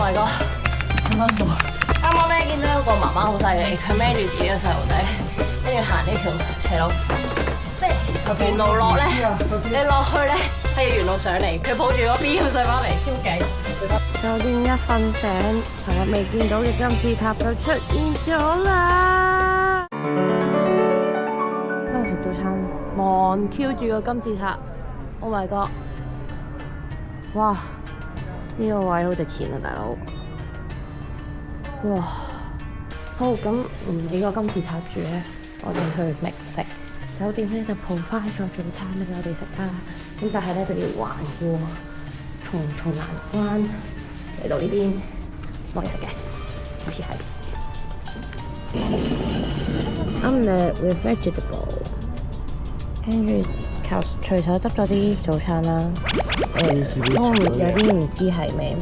my god！啱啱咧見到有個媽媽好犀利，佢孭住自己嘅細路仔，跟住行呢條斜路，即係沿路落咧，你落去咧係要沿路上嚟，佢抱住個 B 咁上翻嚟，超勁！酒店一瞓醒，尋日未見到嘅金字塔就出現咗啦！今日食早餐，望 Q 住個金字塔 ，Oh my god！ 哇！呢個位好值錢啊，大佬！哇！好，咁唔理個金字塔住咧，我哋去覓食。酒店咧就provide咗早餐俾我哋食啦，咁但係咧就要橫過重重難關嚟到呢邊幫你食嘅，好似係。Omelette with vegetable， 跟住隨手執咗啲早餐啦。我有啲唔知係咩，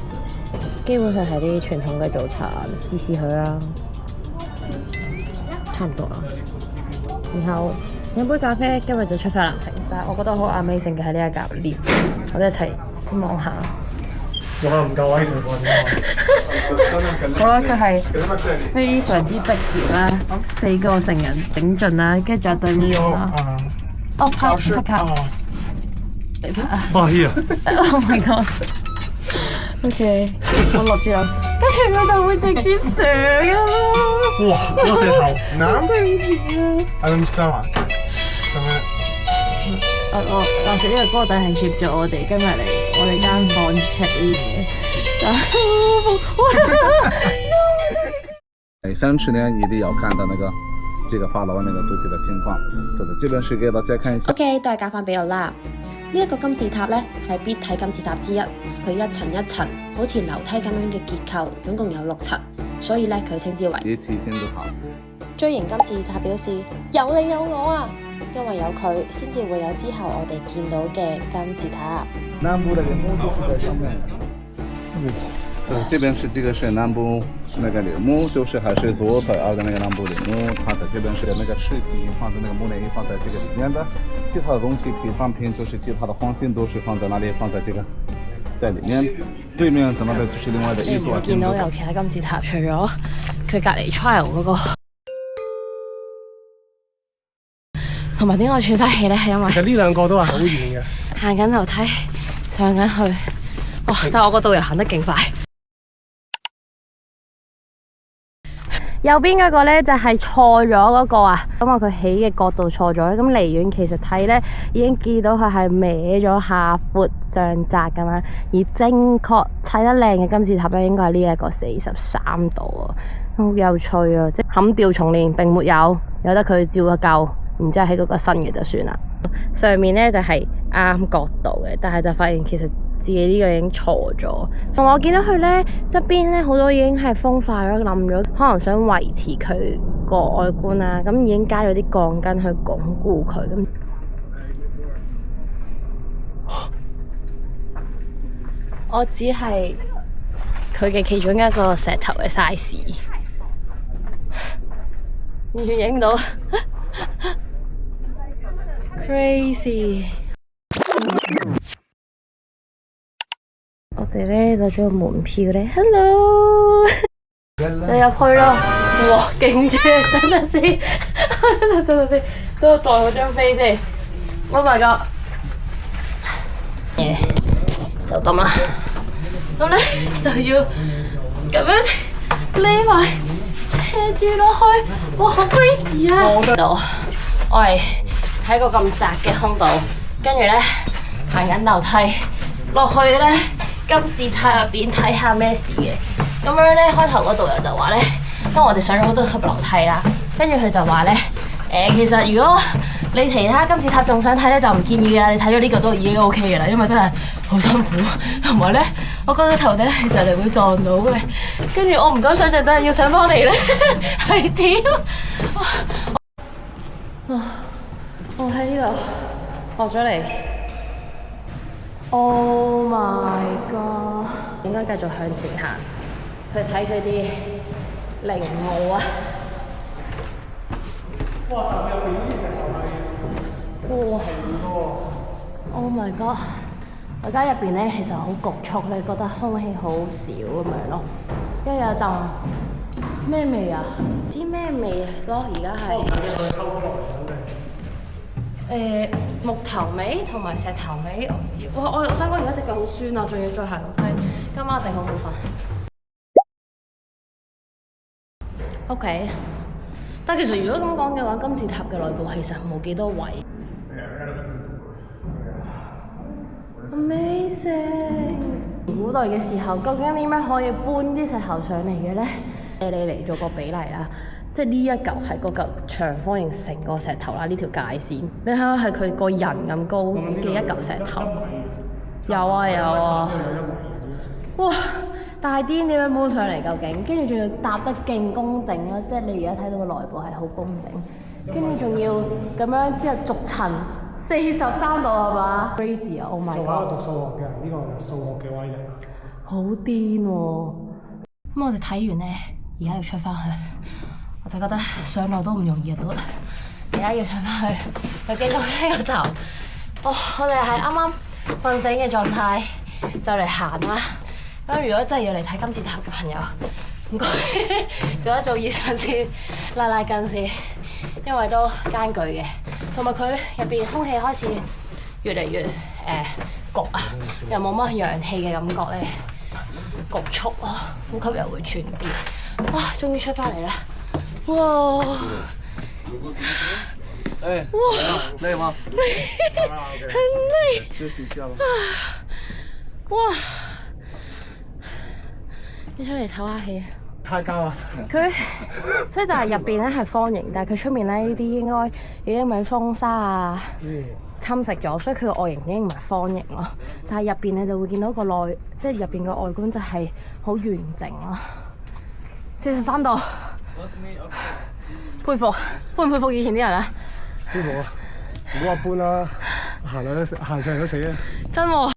基本上係啲傳統嘅早餐，試試佢啦，差唔多啦。然後飲杯咖啡，今日就出發南平。但係我覺得好 amazing 嘅係呢一架 lift， 我哋一齊望下。哇！唔夠位成個好啦，佢係非常之逼傑啦，4個成人頂盡啦，跟住仲有對面啦。哦，拍卡。你拍啊！哇！here Oh my god！OK， 我落住啦，跟住佢就會直接上㗎啦。哇！嗰個石頭。Alam sama. 話說呢個哥仔係協助我哋今日嚟我哋間房 check in 嘅。每3次呢，一定要看到那個這個法老那個自己的情況。是的，這邊是給大家看一下。OK， 都係交翻俾我啦。呢一個金字塔呢，係必睇金字塔之一，佢一層一層，好似樓梯咁樣嘅結構，總共有6層，所以呢，佢稱之為一起金字塔。錐形金字塔表示有你有我啊，因為有佢先至會有之後我哋見到嘅金字塔。南部那個墓就是在上面。這邊是這個是南部那個陵墓，就是還是左塞爾的那個南部陵墓，它在這邊是那個屍體放在那個木乃伊放在這個裡面的，其他的東西品商品就是其他的黃金都是放在哪裡？放在這個在裡面。對面怎麼的就是另外的一座。你見到有其他金字塔，除咗佢隔離 trial 嗰個。同埋點解我喘晒氣咧？係因為其實呢兩個都係好遠嘅，行緊樓梯上緊去，哇！但係我個導遊行得勁快。右邊嗰個咧就係錯咗嗰個啊，因為佢起嘅角度錯咗，咁離遠其實睇咧已經見到佢係歪咗下闊上窄咁樣，而正確砌得靚嘅金字塔咧應該係呢一個43度啊，好有趣啊！即係砍掉重練並沒有，由得佢照個舊。然之後喺嗰個新嘅就算啦。上面咧就係啱角度嘅，但係就發現其實自己呢個已經錯咗。同埋我見到佢咧側邊咧好多已經係風化咗、冧咗，可能想維持佢個外觀啦。咁已經加咗啲鋼筋去鞏固佢。咁我只係佢嘅其中一個石頭嘅 size， 完全影唔到。Crazy！ 我哋咧攞咗個門票咧 ，Hello， 你入去咯，哇，勁正！等陣先，等陣先，等我袋好張飛先。Oh my god！ 就咁啦，咁咧就要咁樣匿埋斜住落去，哇，好 crazy 啊！我係喺個咁窄嘅空度，跟住咧行緊樓梯落去咧金字塔入邊睇下咩事嘅。咁樣咧開頭嗰導遊就話咧，因為我哋上咗好多級樓梯啦，跟住佢就話咧，其實如果你其他金字塔仲想睇咧，就唔建議㗎啦。你睇咗呢個都已經 OK 嘅啦，因為真係好辛苦，同埋咧我覺得頭頂係就嚟會撞到嘅，跟住我唔敢想象等陣要上翻嚟咧係點。我喺呢度落咗嚟 ，Oh my god！ 應該繼續向前行，去睇佢啲陵墓啊！哇！入邊啲石頭係，哇 ！Oh my god！我間入邊咧其實好局促，你覺得空氣好少咁樣咯，因為有陣咩味啊？唔知咩味咯？而家係木頭味同埋石頭味，我唔知。哇！我想講而家隻腳好酸啊，仲要再行樓梯，今晚一定好好瞓。OK， 但其實如果咁講嘅話，金字塔嘅內部其實冇幾多位。Amazing！ 古代嘅時候，究竟點樣可以搬啲石頭上嚟嘅咧？你嚟做個比例啦，即係呢一嚿係嗰嚿長方形成個石頭啦，呢條界線，你睇下係佢個人咁高嘅一嚿石頭。有啊有啊！哇！大癲點樣搬上嚟究竟？跟住仲要搭得勁工整咯，即係你而家睇到個內部係好工整，跟住仲要咁樣之後逐層。43度係嘛 ？Crazy 啊 ！Oh my god！ 仲有讀數學嘅人，呢個係數學嘅威力。好癲喎！咁我哋睇完咧，而家要出翻去，我就覺得上路都唔容易啊，都而家要上翻去，又見到呢個頭。哦，我哋係啱啱瞓醒嘅狀態，就嚟行啦。咁如果真係要嚟睇金字塔嘅朋友，唔該做一做以上先，拉筋先，因為都艱巨嘅。同埋佢入邊空氣開始越嚟越焗啊，又冇乜氧氣嘅感覺咧，局促咯，呼吸又會喘啲。哇！終於出翻嚟啦！哇！哇！累嗎？很累。休息一下吧。哇！你出嚟唞下氣。太高啦！佢所以就係入邊咧係方形，但係佢出面咧呢啲應該已經俾風沙啊侵蝕咗，所以佢個外形已經唔係方形咯。但係入邊你就會見到個內，即係入邊個外觀就係好完整咯。43度，佩服，佩唔佩服以前啲人啊？舒服啊！唔好話搬啦，行上嚟都死啊！真喎！